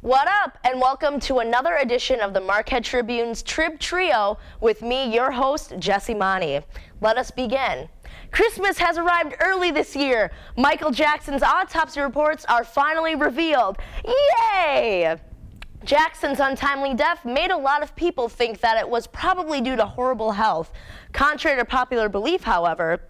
What up, and welcome to another edition of the Marquette Tribune's Trib Trio with me, your host, Jesse Monty. Let us begin. Christmas has arrived early this year. Michael Jackson's autopsy reports are finally revealed. Yay! Jackson's untimely death made a lot of people think that it was probably due to horrible health. Contrary to popular belief, however,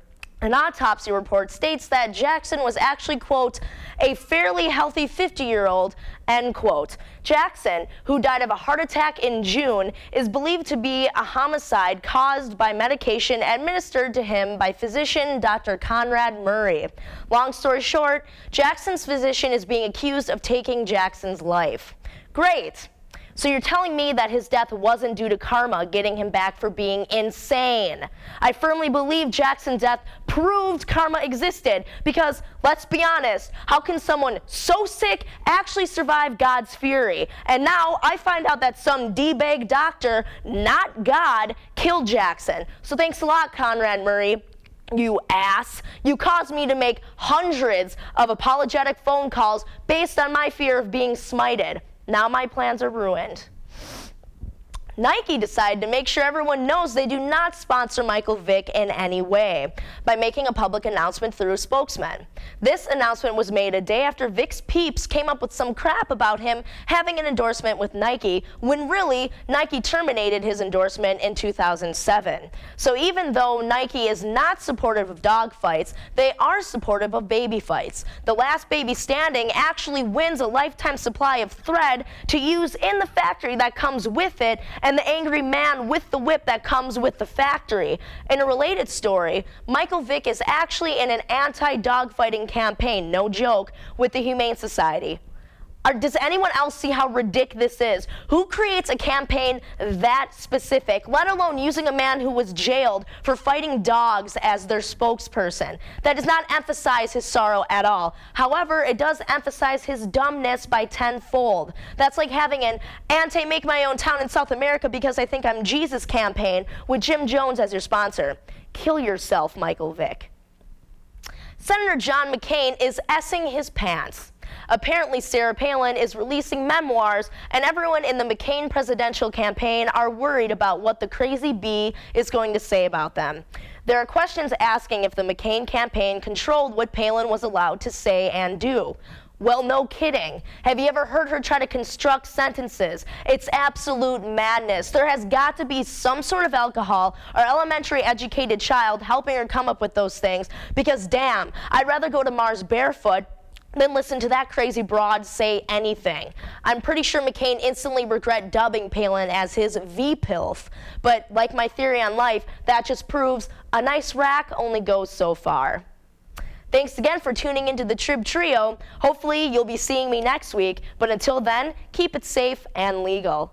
an autopsy report states that Jackson was actually, quote, a fairly healthy 50-year-old, end quote. Jackson, who died of a heart attack in June, is believed to be a homicide caused by medication administered to him by physician Dr. Conrad Murray. Long story short, Jackson's physician is being accused of taking Jackson's life. Great. So you're telling me that his death wasn't due to karma getting him back for being insane. I firmly believe Jackson's death proved karma existed because, let's be honest, how can someone so sick actually survive God's fury? And now I find out that some D-bag doctor, not God, killed Jackson. So thanks a lot, Conrad Murray. You ass. You caused me to make hundreds of apologetic phone calls based on my fear of being smited. Now my plans are ruined. Nike decided to make sure everyone knows they do not sponsor Michael Vick in any way by making a public announcement through a spokesman. This announcement was made a day after Vick's peeps came up with some crap about him having an endorsement with Nike, when really Nike terminated his endorsement in 2007. So even though Nike is not supportive of dog fights, they are supportive of baby fights. The last baby standing actually wins a lifetime supply of thread to use in the factory that comes with it, and the angry man with the whip that comes with the factory. In a related story, Michael Vick is actually in an anti-dogfighting campaign, no joke, with the Humane Society. Does anyone else see how ridiculous this is? Who creates a campaign that specific, let alone using a man who was jailed for fighting dogs as their spokesperson? That does not emphasize his sorrow at all. However, it does emphasize his dumbness by tenfold. That's like having an anti-make my own town in South America because I think I'm Jesus campaign with Jim Jones as your sponsor. Kill yourself, Michael Vick. Senator John McCain is essing his pants. Apparently, Sarah Palin is releasing memoirs, and everyone in the McCain presidential campaign are worried about what the crazy bee is going to say about them. There are questions asking if the McCain campaign controlled what Palin was allowed to say and do. Well, no kidding. Have you ever heard her try to construct sentences? It's absolute madness. There has got to be some sort of alcohol or elementary educated child helping her come up with those things, because damn, I'd rather go to Mars barefoot than listen to that crazy broad say anything. I'm pretty sure McCain instantly regret dubbing Palin as his V-pilf, but like my theory on life, that just proves a nice rack only goes so far. Thanks again for tuning into the Trib Trio. Hopefully you'll be seeing me next week, but until then, keep it safe and legal.